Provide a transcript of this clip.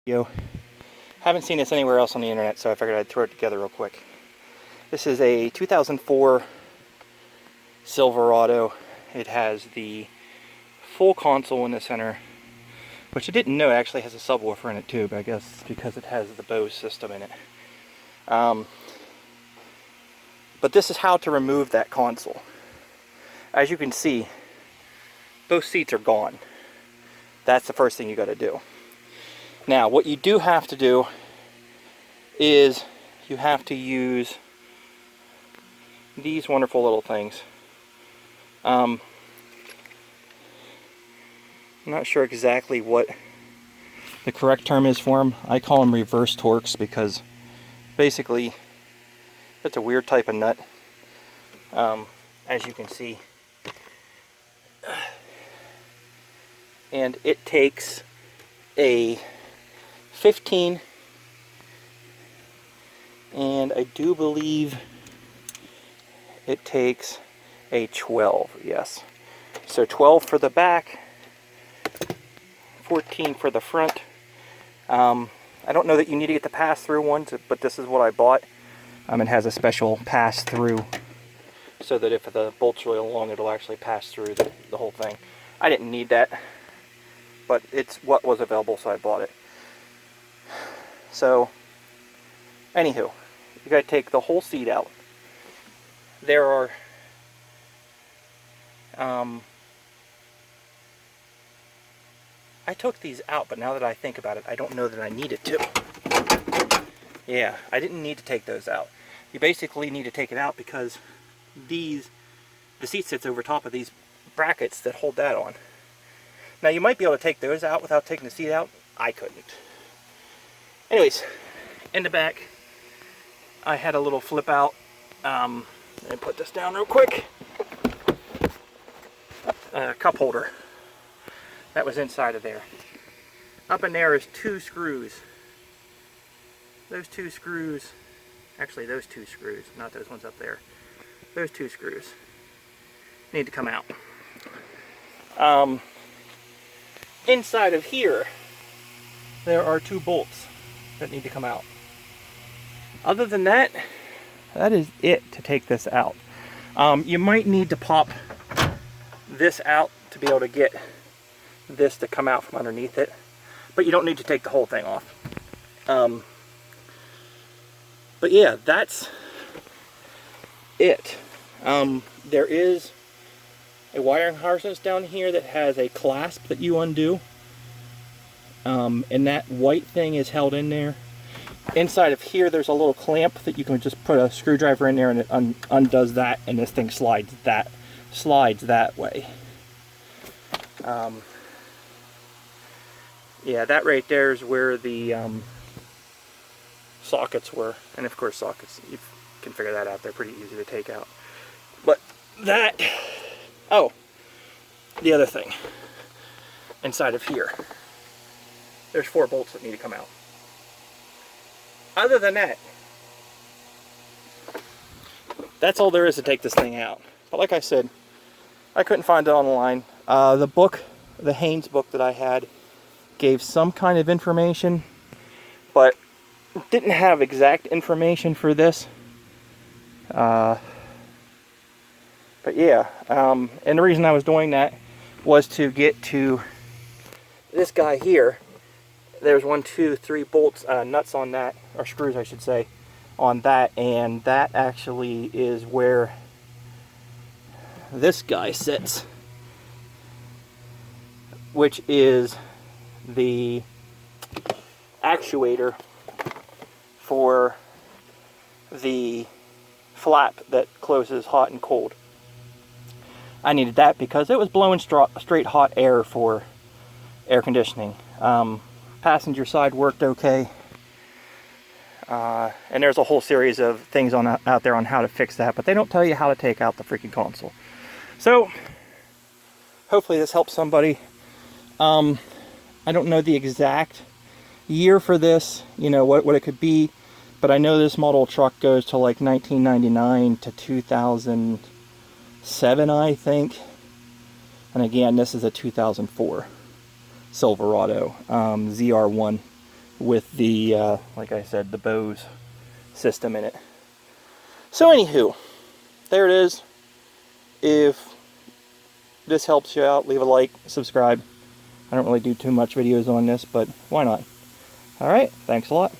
Yo, haven't seen this anywhere else on the internet, so I figured I'd throw it together real quick. This is a 2004 Silverado. It has the full console in the center, which I didn't know actually has a subwoofer in it too, but I guess it's because it has the Bose system in it. But this is how to remove that console. As you can see, both seats are gone. That's the first thing you got to do. Now, what you do have to do is you have to use these wonderful little things. I'm not sure exactly what the correct term is for them. I call them reverse torques because basically it's a weird type of nut, as you can see. And it takes a 15 and I do believe it takes a 12, yes. So 12 for the back, 14 for the front. I don't know that you need to get the pass-through ones, but this is what I bought. It has a special pass-through so that if the bolt's really long, it'll actually pass through the whole thing. I didn't need that, but it's what was available, so I bought it. So, anywho, you gotta take the whole seat out. There are I took these out, but now that I think about it, I don't know that I needed to. Yeah, I didn't need to take those out. You basically need to take it out because the seat sits over top of these brackets that hold that on. Now you might be able to take those out without taking the seat out. I couldn't. Anyways, in the back, I had a little flip out. Let me put this down real quick. Cup holder. That was inside of there. Up in there is two screws. Those two screws, actually those two screws, not those ones up there. Those two screws need to come out. Inside of here, there are two bolts that need to come out. Other than that, that is it to take this out. You might need to pop this out to be able to get this to come out from underneath it, but you don't need to take the whole thing off. But yeah, that's it. There is a wiring harness down here that has a clasp that you undo, and that white thing is held in there. Inside of here there's a little clamp that you can just put a screwdriver in there and it undoes that, and this thing slides that way. Yeah, that right there is where the sockets were, and of course sockets, you can figure that out, they're pretty easy to take out. But that, oh, the other thing, inside of here, there's 4 bolts that need to come out. Other than that, that's all there is to take this thing out. But like I said, I couldn't find it online. The book, the Haynes book that I had, gave some kind of information, but didn't have exact information for this. But yeah, and the reason I was doing that was to get to this guy here. There's 1, 2, 3 bolts, nuts on that, or screws I should say, on that, and that actually is where this guy sits, which is the actuator for the flap that closes hot and cold. I needed that because it was blowing straight hot air for air conditioning. Passenger side worked okay, and there's a whole series of things out there on how to fix that, but they don't tell you how to take out the freaking console. So hopefully this helps somebody. I don't know the exact year for this, you know, what it could be, but I know this model truck goes to like 1999 to 2007, I think. And again, this is a 2004 Silverado ZR1 with the, like I said, the Bose system in it. So anywho, there it is. If this helps you out, leave a like, subscribe. I don't really do too much videos on this, but why not? Alright, thanks a lot.